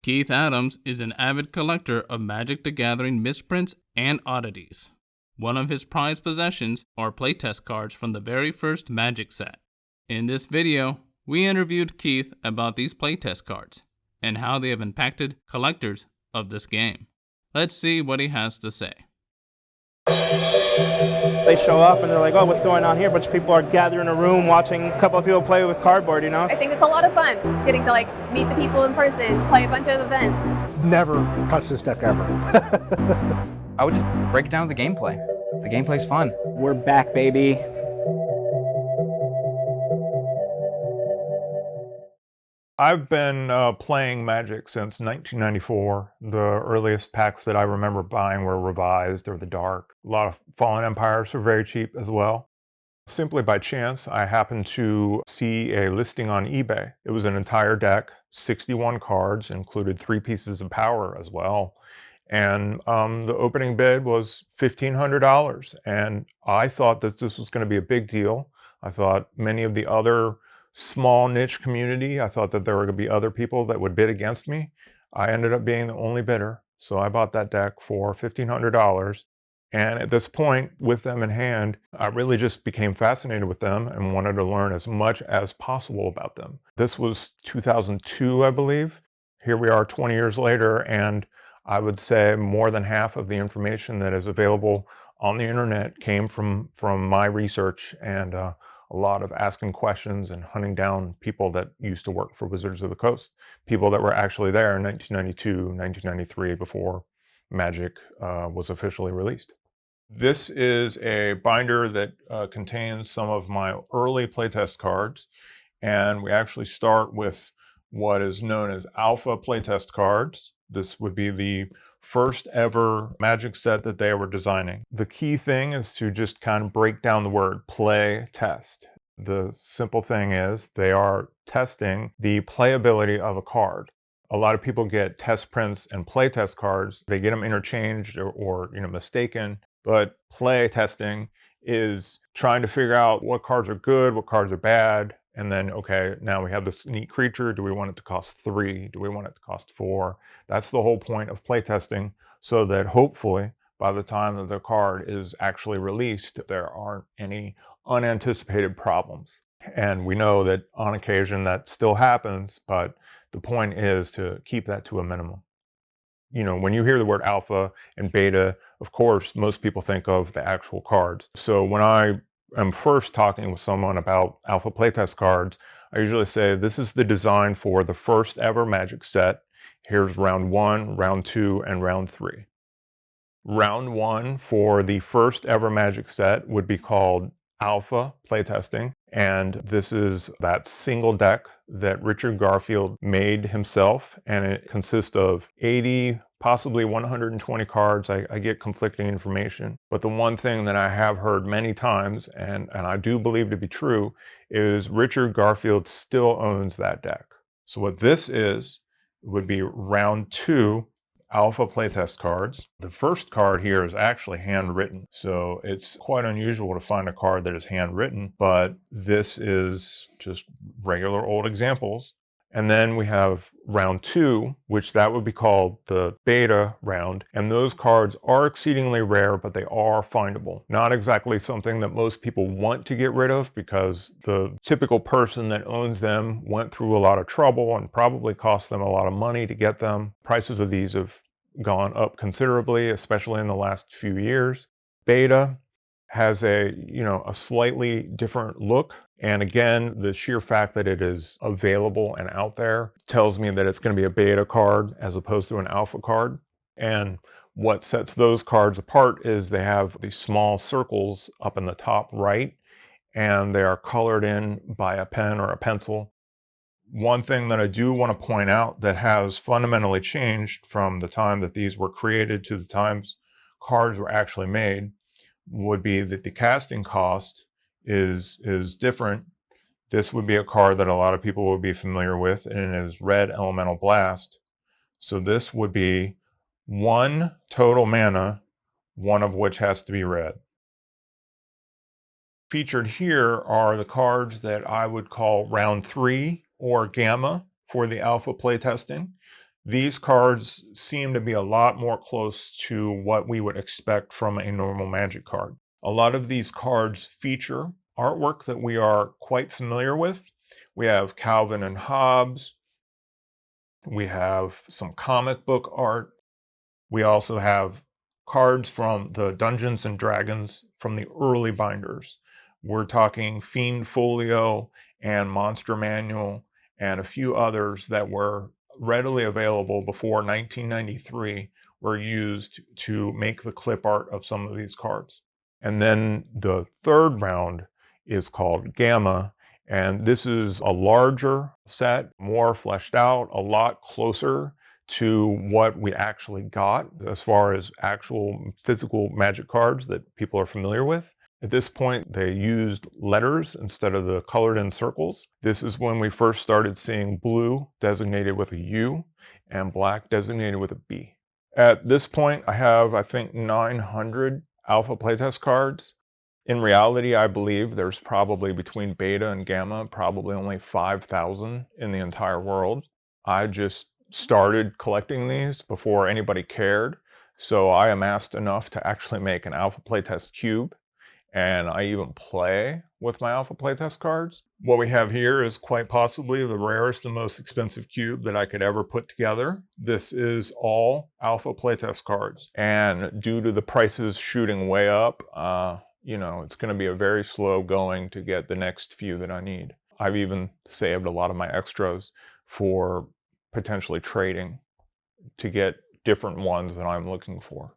Keith Adams is an avid collector of Magic the Gathering misprints and oddities. One of his prized possessions are playtest cards from the very first Magic set. In this video, we interviewed Keith about these playtest cards and how they have impacted collectors of this game. Let's see what he has to say. They show up and they're like, oh, what's going on here? A bunch of people are gathered in a room watching a couple of people play with cardboard, you know? I think it's a lot of fun getting to meet the people in person, play a bunch of events. Never touched this deck ever. I would just break it down with the gameplay. The gameplay's fun. We're back, baby. I've been playing Magic since 1994. The earliest packs that I remember buying were Revised or the Dark. A lot of Fallen Empires are very cheap as well. Simply by chance, I happened to see a listing on eBay. It was an entire deck, 61 cards, included 3 pieces of power as well. And the opening bid was $1,500. And I thought that this was going to be a big deal. I thought many of the other small niche community, I thought that there were going to be other people that would bid against me. I ended up being the only bidder. So I bought that deck for $1,500. And at this point, with them in hand, I really just became fascinated with them and wanted to learn as much as possible about them. This was 2002, I believe. Here we are 20 years later, and I would say more than half of the information that is available on the internet came from my research and a lot of asking questions and hunting down people that used to work for Wizards of the Coast, people that were actually there in 1992, 1993, before Magic was officially released. This is a binder that contains some of my early playtest cards, and we actually start with what is known as Alpha Playtest Cards. This would be the first ever Magic set that they were designing. The key thing is to just kind of break down the word play test. The simple thing is they are testing the playability of a card. A lot of people get test prints and play test cards. They get them interchanged or mistaken, but play testing is trying to figure out what cards are good, what cards are bad. And then, okay, now we have this neat creature. Do we want it to cost 3? Do we want it to cost 4? That's the whole point of playtesting, so that hopefully by the time that the card is actually released, there aren't any unanticipated problems. And we know that on occasion that still happens, but the point is to keep that to a minimum. You know, when you hear the word alpha and beta, of course, most people think of the actual cards. So when I am first talking with someone about Alpha Playtest Cards, I usually say this is the design for the first ever Magic set. Here's round 1, round 2, and round 3. Round 1 for the first ever Magic set would be called Alpha Playtesting, and this is that single deck that Richard Garfield made himself, and it consists of 80, possibly 120 cards. I get conflicting information, but the one thing that I have heard many times, and I do believe to be true, is Richard Garfield still owns that deck. So what this is would be round 2 Alpha Playtest Cards. The first card here is actually handwritten, so it's quite unusual to find a card that is handwritten, but this is just regular old examples. And then we have round 2, which that would be called the beta round. And those cards are exceedingly rare, but they are findable. Not exactly something that most people want to get rid of, because the typical person that owns them went through a lot of trouble and probably cost them a lot of money to get them. Prices of these have gone up considerably, especially in the last few years. Beta has a slightly different look. And again, the sheer fact that it is available and out there tells me that it's going to be a beta card as opposed to an alpha card. And what sets those cards apart is they have these small circles up in the top right, and they are colored in by a pen or a pencil. One thing that I do want to point out that has fundamentally changed from the time that these were created to the times cards were actually made would be that the casting cost is different. This would be a card that a lot of people would be familiar with, and it is Red Elemental Blast. So this would be 1 total mana, 1 of which has to be red. Featured here are the cards that I would call round 3 or gamma for the alpha playtesting. These cards seem to be a lot more close to what we would expect from a normal Magic card. A lot of these cards feature artwork that we are quite familiar with. We have Calvin and Hobbes. We have some comic book art. We also have cards from the Dungeons and Dragons from the early binders. We're talking Fiend Folio and Monster Manual and a few others that were readily available before 1993 were used to make the clip art of some of these cards. And then the third round is called Gamma, and this is a larger set, more fleshed out, a lot closer to what we actually got as far as actual physical Magic cards that people are familiar with. At this point, they used letters instead of the colored in circles. This is when we first started seeing blue designated with a U and black designated with a B. At this point, I have, I think, 900 Alpha Playtest cards. In reality, I believe there's probably between Beta and Gamma, probably only 5,000 in the entire world. I just started collecting these before anybody cared, so I amassed enough to actually make an Alpha Playtest cube, and I even play with my Alpha Playtest cards. What we have here is quite possibly the rarest and most expensive cube that I could ever put together. This is all Alpha Playtest cards, and due to the prices shooting way up, it's going to be a very slow going to get the next few that I need. I've even saved a lot of my extras for potentially trading to get different ones that I'm looking for.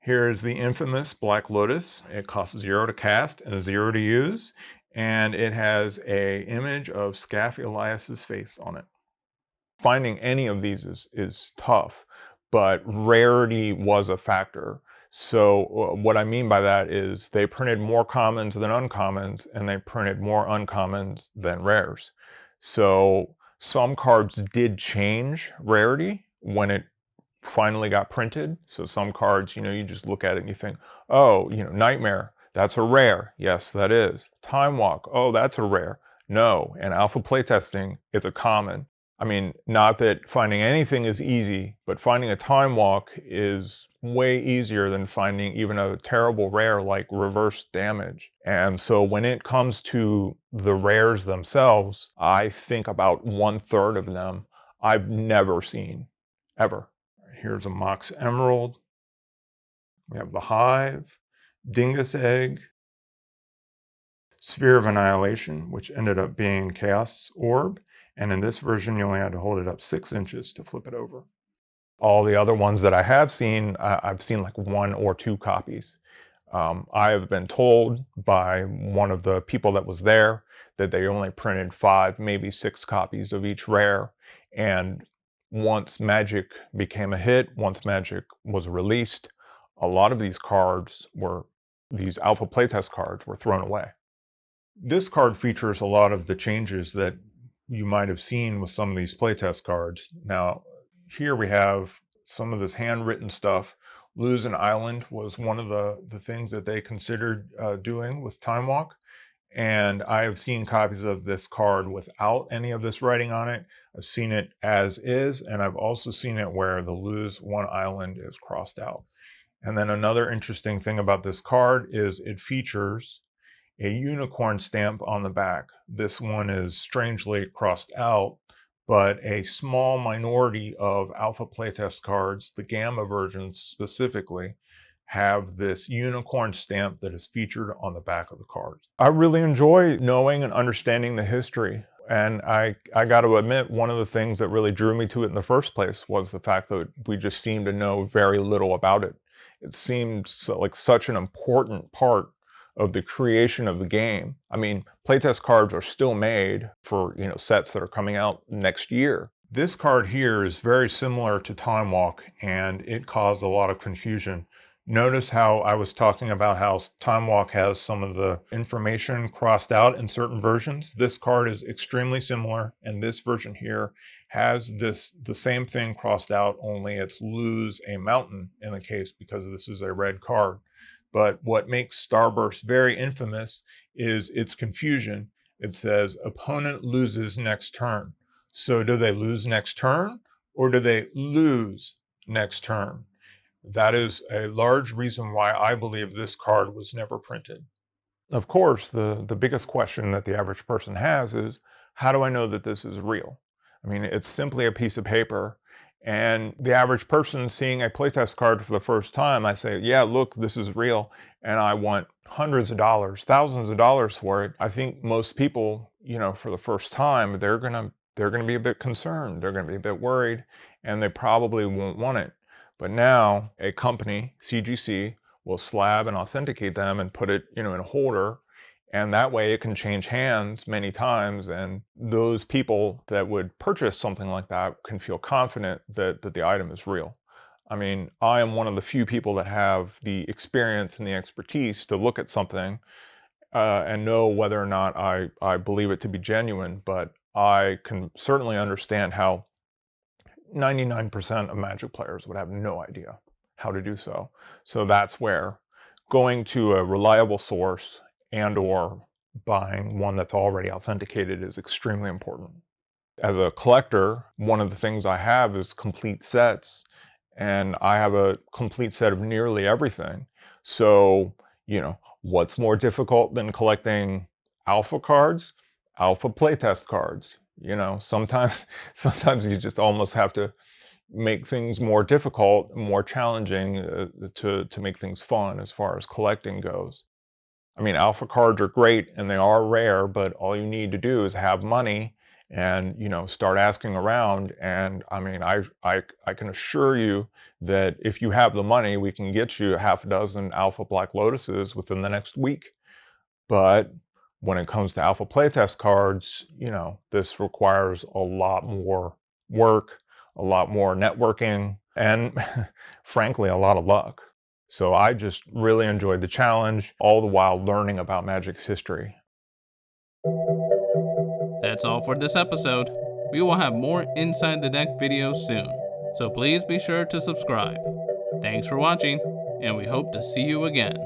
Here is the infamous Black Lotus. It costs 0 to cast and 0 to use, and it has an image of Scaff Elias's face on it. Finding any of these is tough, but rarity was a factor. So what I mean by that is they printed more commons than uncommons, and they printed more uncommons than rares. So some cards did change rarity when it finally got printed. So some cards, you just look at it and you think, oh, Nightmare, that's a rare. Yes, that is. Time Walk, oh, that's a rare. No, and Alpha Playtesting, it's a common. I mean, not that finding anything is easy, but finding a Time Walk is way easier than finding even a terrible rare like Reverse Damage. And so when it comes to the rares themselves, I think about 1/3 of them I've never seen, ever. Here's a Mox Emerald. We have the Hive, Dingus Egg, Sphere of Annihilation, which ended up being Chaos Orb. And in this version, you only had to hold it up 6 inches to flip it over. All the other ones that I have seen, I've seen like 1 or 2 copies. I have been told by one of the people that was there that they only printed 5, maybe 6 copies of each rare. And once Magic became a hit, once Magic was released, a lot of these cards these Alpha Playtest cards were thrown away. This card features a lot of the changes that you might have seen with some of these playtest cards. Now, here we have some of this handwritten stuff. Lose an Island was one of the things that they considered doing with Time Walk. And I have seen copies of this card without any of this writing on it. I've seen it as is, and I've also seen it where the Lose One Island is crossed out. And then another interesting thing about this card is it features a unicorn stamp on the back. This one is strangely crossed out, but a small minority of Alpha Playtest cards, the Gamma versions specifically, have this unicorn stamp that is featured on the back of the card. I really enjoy knowing and understanding the history. And I got to admit, one of the things that really drew me to it in the first place was the fact that we just seemed to know very little about it. It seemed like such an important part of the creation of the game. I mean, playtest cards are still made for, sets that are coming out next year. This card here is very similar to Time Walk, and it caused a lot of confusion. Notice how I was talking about how Time Walk has some of the information crossed out in certain versions. This card is extremely similar, and this version here has the same thing crossed out, only it's Lose a Mountain in the case because this is a red card. But what makes Starburst very infamous is its confusion. It says, opponent loses next turn. So do they lose next turn? or do they lose next turn? That is a large reason why I believe this card was never printed. Of course, the biggest question that the average person has is, how do I know that this is real? I mean, it's simply a piece of paper, and the average person seeing a playtest card for the first time, I say, yeah, look, this is real, and I want hundreds of dollars, thousands of dollars for it. I think most people, for the first time, they're gonna be a bit concerned. They're gonna be a bit worried, and they probably won't want it. But now a company, CGC, will slab and authenticate them and put it, in a holder. And that way it can change hands many times. And those people that would purchase something like that can feel confident that the item is real. I mean, I am one of the few people that have the experience and the expertise to look at something and know whether or not I believe it to be genuine. But I can certainly understand how 99% of Magic players would have no idea how to do so. So that's where going to a reliable source and or buying one that's already authenticated is extremely important. As a collector, one of the things I have is complete sets, and I have a complete set of nearly everything. So, what's more difficult than collecting alpha cards? Alpha Playtest Cards. Sometimes you just almost have to make things more difficult, more challenging to make things fun as far as collecting goes. I mean, alpha cards are great and they are rare, but all you need to do is have money and, start asking around. And I mean, I can assure you that if you have the money, we can get you a half a dozen Alpha Black Lotuses within the next week. But when it comes to Alpha Playtest cards, this requires a lot more work, a lot more networking, and frankly, a lot of luck. So I just really enjoyed the challenge, all the while learning about Magic's history. That's all for this episode. We will have more Inside the Deck videos soon, so please be sure to subscribe. Thanks for watching, and we hope to see you again.